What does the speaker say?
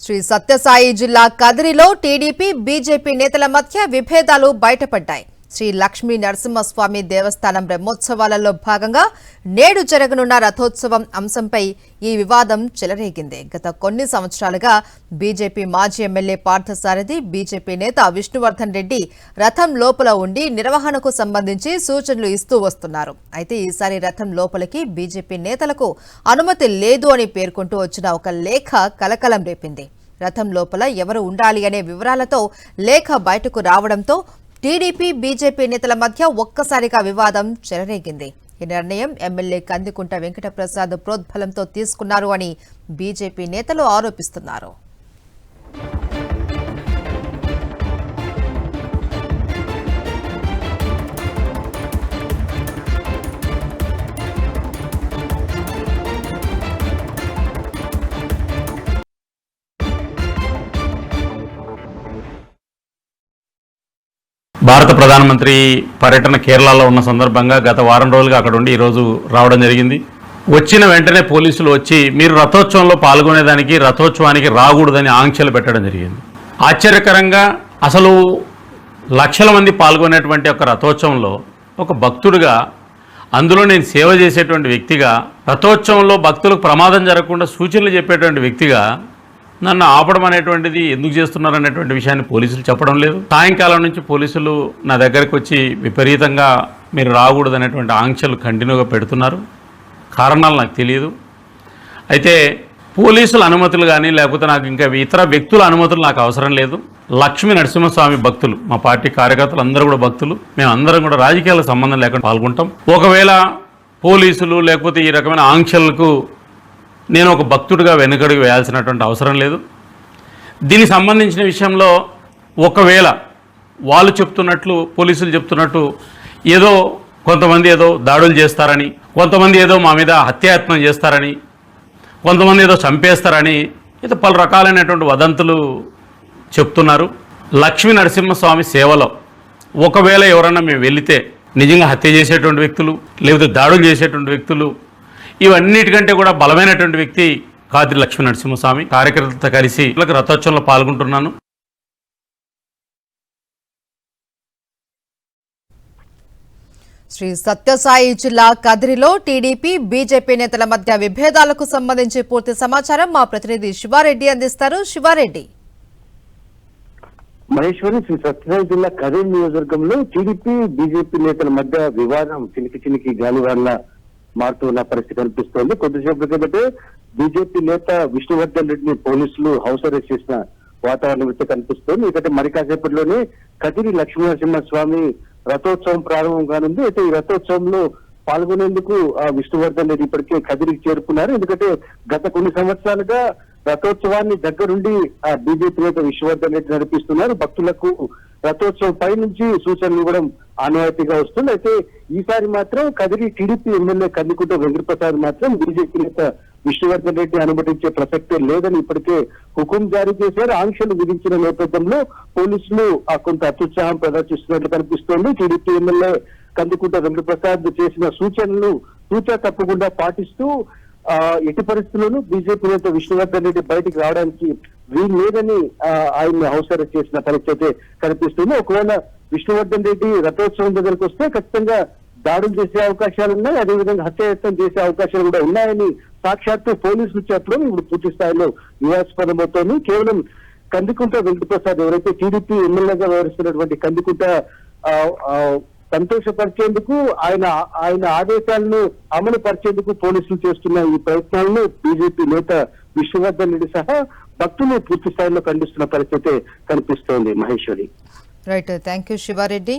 శ్రీ సత్యసాయి జిల్లా కదిరిలో TDP BJP నేతల మధ్య విభేదాలు బయటపడ్డాయి. శ్రీ లక్ష్మీ నరసింహస్వామి దేవస్థానం బ్రహ్మోత్సవాలలో భాగంగా నేడు జరగనున్న రథోత్సవం అంశంపై ఈ వివాదం చెలరేగింది. గత కొన్ని సంవత్సరాలుగా బీజేపీ మాజీ ఎమ్మెల్యే పార్థసారథి, బీజేపీ నేత విష్ణువర్ధన్ రెడ్డి రథం లోపల ఉండి నిర్వహణకు సంబంధించి సూచనలు ఇస్తూ వస్తున్నారు. అయితే ఈసారి రథం లోపలికి బీజేపీ నేతలకు అనుమతి లేదు అని పేర్కొంటూ వచ్చిన ఒక లేఖ కలకలం రేపింది. రథం లోపల ఎవరు ఉండాలి అనే వివరాలతో లేఖ బయటకు రావడంతో టీడీపీ బీజేపీ నేతల మధ్య ఒక్కసారిగా వివాదం చెలరేగింది. ఈ నిర్ణయం ఎమ్మెల్యే కందికుంట వెంకటప్రసాద్ ప్రోద్బలంతో తీసుకున్నారు అని బీజేపీ నేతలు ఆరోపిస్తున్నారు. భారత ప్రధానమంత్రి పర్యటన కేరళలో ఉన్న సందర్భంగా గత వారం రోజులుగా అక్కడ ఉండి ఈరోజు రావడం జరిగింది. వచ్చిన వెంటనే పోలీసులు వచ్చి మీరు రథోత్సవంలో పాల్గొనేదానికి రథోత్సవానికి రాకూడదని ఆంక్షలు పెట్టడం జరిగింది. ఆశ్చర్యకరంగా అసలు లక్షల మంది పాల్గొనేటువంటి ఒక రథోత్సవంలో ఒక భక్తుడిగా, అందులో నేను సేవ చేసేటువంటి వ్యక్తిగా, రథోత్సవంలో భక్తులకు ప్రమాదం జరగకుండా సూచనలు చెప్పేటువంటి వ్యక్తిగా నన్ను ఆపడం అనేటువంటిది ఎందుకు చేస్తున్నారనేటువంటి విషయాన్ని పోలీసులు చెప్పడం లేదు. సాయంకాలం నుంచి పోలీసులు నా దగ్గరికి వచ్చి విపరీతంగా మీరు రాకూడదు అనేటువంటి ఆంక్షలు కంటిన్యూగా పెడుతున్నారు. కారణాలు నాకు తెలియదు. అయితే పోలీసుల అనుమతులు కానీ లేకపోతే నాకు ఇంకా ఇతర వ్యక్తుల అనుమతులు నాకు అవసరం లేదు. లక్ష్మీ నరసింహస్వామి భక్తులు, మా పార్టీ కార్యకర్తలు అందరూ కూడా భక్తులు, మేము అందరం కూడా రాజకీయాలకు సంబంధం లేకుండా పాల్గొంటాం. ఒకవేళ పోలీసులు లేకపోతే ఈ రకమైన ఆంక్షలకు నేను ఒక భక్తుడిగా వెనుకడుగు వేయాల్సినటువంటి అవసరం లేదు. దీనికి సంబంధించిన విషయంలో ఒకవేళ వాళ్ళు చెప్తున్నట్లు, పోలీసులు చెప్తున్నట్టు ఏదో కొంతమంది ఏదో దాడులు చేస్తారని, కొంతమంది ఏదో మా మీద హత్యాయత్నం చేస్తారని, కొంతమంది ఏదో చంపేస్తారని ఏదో పలు రకాలైనటువంటి వదంతులు చెప్తున్నారు. లక్ష్మీ నరసింహస్వామి సేవలో ఒకవేళ ఎవరన్నా మేము వెళితే నిజంగా హత్య చేసేటువంటి వ్యక్తులు లేకపోతే దాడులు చేసేటువంటి వ్యక్తులు, ఇవన్నిటికంటే కూడా బలమైనటువంటి వ్యక్తి కాదిరి లక్ష్మీ నరసింహస్వామి. కార్యకర్తలతో కలిసి రథోత్సవంలో పాల్గొంటున్నాను. శ్రీ సత్యసాయి జిల్లా కదిరిలో టీడీపీ బీజేపీ నేతల మధ్య విభేదాలకు సంబంధించి పూర్తి సమాచారం మా ప్రతినిధి శివారెడ్డి అందిస్తారు. శివారెడ్డి. మహేశ్వరి, శ్రీ సత్యసాయి జిల్లా కదిరి నియోజకవర్గంలో టీడీపీ బీజేపీ నేతల మధ్య వివాదం చినికి గాలివాన్లా మారుతున్న పరిస్థితి కనిపిస్తోంది. కొద్దిసేపటి క్రితమే బీజేపీ నేత విష్ణువర్ధన్ రెడ్డిని పోలీసులు హౌస్ అరెస్ట్ చేసిన వాతావరణం అయితే కనిపిస్తోంది. ఎందుకంటే మరి కాసేపట్లోనే కదిరి లక్ష్మీనరసింహస్వామి రథోత్సవం ప్రారంభం కానుంది. అయితే ఈ రథోత్సవంలో పాల్గొనేందుకు విష్ణువర్ధన్ రెడ్డి ఇప్పటికే కదిరికి చేరుకున్నారు. ఎందుకంటే గత కొన్ని సంవత్సరాలుగా రథోత్సవాన్ని దగ్గరుండి బీజేపీ నేత విష్ణువర్ధన్ రెడ్డి నడిపిస్తున్నారు. భక్తులకు రథోత్సవం పై నుంచి సూచనలు ఇవ్వడం ఆనవాయితీగా వస్తుంది. అయితే ఈసారి మాత్రం కదిరి టీడీపీ ఎమ్మెల్యే కందికుంట వెంకటప్రసాద్ మాత్రం బీజేపీ నేత విష్ణువర్ధన్ రెడ్డి అనుమతించే ప్రసక్తే లేదని ఇప్పటికే హుకుం జారీ చేశారు. ఆంక్షలు విధించిన నేపథ్యంలో పోలీసులు కొంత అత్యుత్సాహం ప్రదర్శిస్తున్నట్లు కనిపిస్తోంది. టీడీపీ ఎమ్మెల్యే కందికుంట వెంకటప్రసాద్ చేసిన సూచనలు తూచా తప్పకుండా పాటిస్తూ ఎట్టి పరిస్థితుల్లోనూ బీజేపీ నేత విష్ణువర్ధన్ రెడ్డి బయటికి రావడానికి వీలు లేదని ఆయన్ని హౌస్ అరెస్ట్ చేసిన పరిస్థితి కనిపిస్తుంది. ఒకవేళ విష్ణువర్ధన్ రెడ్డి రథోత్సవం దగ్గరకు వస్తే ఖచ్చితంగా దాడులు చేసే అవకాశాలు ఉన్నాయి, అదేవిధంగా హత్యాయత్నం చేసే అవకాశాలు కూడా ఉన్నాయని సాక్షాత్తు పోలీసులు చెప్పడం ఇప్పుడు పూర్తి స్థాయిలో వివాదాస్పదమవుతోంది. కేవలం కందికుంట వెంకటప్రసాద్ ఎవరైతే టీడీపీ ఎమ్మెల్యేగా వ్యవహరిస్తున్నటువంటి కందికుంట సంతోషపరిచేందుకు ఆయన ఆదేశాలను అమలు పరిచేందుకు పోలీసులు చేస్తున్న ఈ ప్రయత్నాలను బీజేపీ నేత విష్ణువర్ధన్ రెడ్డి సహా భక్తులు పూర్తి స్థాయిలో ఖండిస్తున్న పరిస్థితి కనిపిస్తోంది. Maheshwari. Right, thank you Sivareddy.